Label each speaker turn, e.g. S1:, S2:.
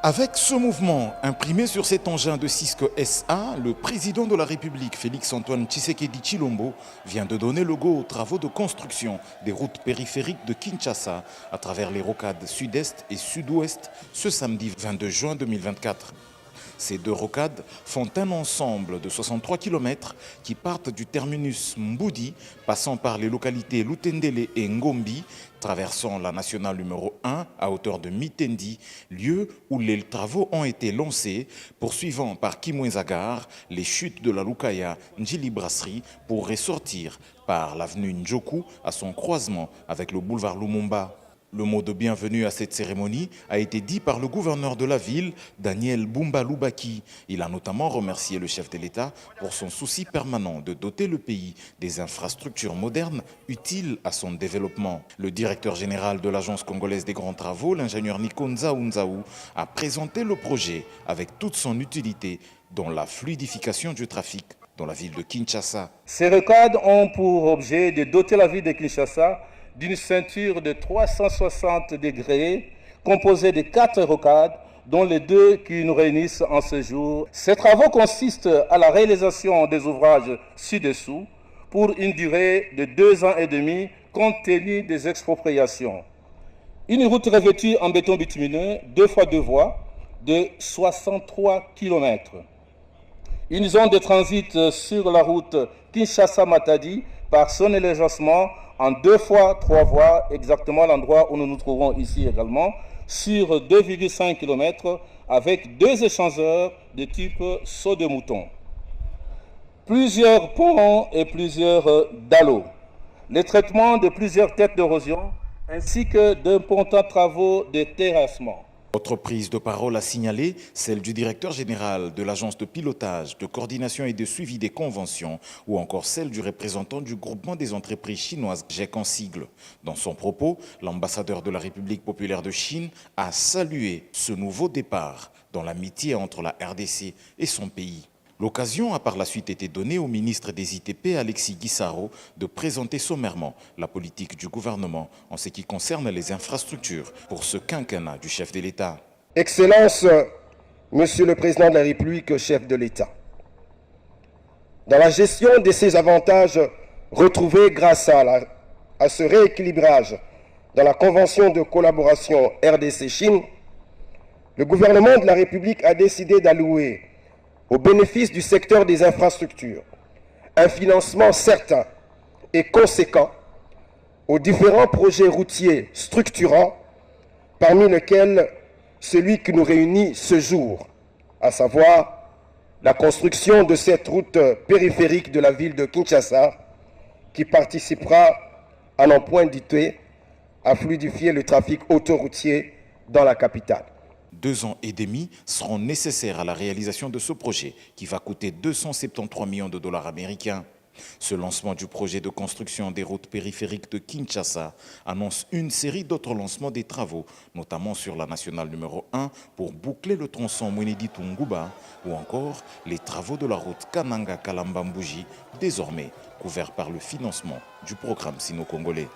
S1: Avec ce mouvement imprimé sur cet engin de Cisco SA, le président de la République, Félix-Antoine Tshisekedi Tshilombo, vient de donner le go aux travaux de construction des routes périphériques de Kinshasa à travers les rocades sud-est et sud-ouest ce samedi 22 juin 2024. Ces deux rocades font un ensemble de 63 km qui partent du terminus Mboudi, passant par les localités Lutendele et Ngombi, traversant la nationale numéro 1 à hauteur de Mitendi, lieu où les travaux ont été lancés, poursuivant par Kimwenzagare les chutes de la Lukaya Njili Brasserie pour ressortir par l'avenue Njoku à son croisement avec le boulevard Lumumba. Le mot de bienvenue à cette cérémonie a été dit par le gouverneur de la ville, Daniel Bumba Lubaki. Il a notamment remercié le chef de l'État pour son souci permanent de doter le pays des infrastructures modernes utiles à son développement. Le directeur général de l'Agence congolaise des grands travaux, l'ingénieur Nico Nzaou, a présenté le projet avec toute son utilité, dont la fluidification du trafic dans la ville de Kinshasa.
S2: Ces rocades ont pour objet de doter la ville de Kinshasa d'une ceinture de 360 degrés composée de 4 rocades, dont les 2 qui nous réunissent en ce jour. Ces travaux consistent à la réalisation des ouvrages ci-dessous pour une durée de 2 ans et demi compte tenu des expropriations. Une route revêtue en béton bitumineux 2 fois 2 voies de 63 km. Une zone de transit sur la route Kinshasa-Matadi par son élargissement en 2 fois 3 voies, exactement l'endroit où nous nous trouvons ici également, sur 2,5 km avec 2 échangeurs de type saut de mouton. Plusieurs ponts et plusieurs dallots. Le traitement de plusieurs têtes d'érosion ainsi que d'importants travaux de terrassement.
S1: Autre prise de parole à signaler, celle du directeur général de l'agence de pilotage, de coordination et de suivi des conventions, ou encore celle du représentant du groupement des entreprises chinoises GEC en sigle. Dans son propos, l'ambassadeur de la République populaire de Chine a salué ce nouveau départ dans l'amitié entre la RDC et son pays. L'occasion a par la suite été donnée au ministre des ITP, Alexis Guissaro, de présenter sommairement la politique du gouvernement en ce qui concerne les infrastructures pour ce quinquennat du chef de l'État.
S3: Excellence, Monsieur le Président de la République, chef de l'État, dans la gestion de ces avantages retrouvés grâce à ce rééquilibrage dans la convention de collaboration RDC-Chine, le gouvernement de la République a décidé d'allouer au bénéfice du secteur des infrastructures un financement certain et conséquent aux différents projets routiers structurants, parmi lesquels celui qui nous réunit ce jour, à savoir la construction de cette route périphérique de la ville de Kinshasa, qui participera, à n'en point douter, à fluidifier le trafic autoroutier dans la capitale.
S1: 2 ans et demi seront nécessaires à la réalisation de ce projet qui va coûter 273 millions de dollars américains. Ce lancement du projet de construction des routes périphériques de Kinshasa annonce une série d'autres lancements des travaux, notamment sur la nationale numéro 1 pour boucler le tronçon Mwenedi-Tunguba ou encore les travaux de la route Kananga-Kalambambouji, désormais couverts par le financement du programme sino-congolais.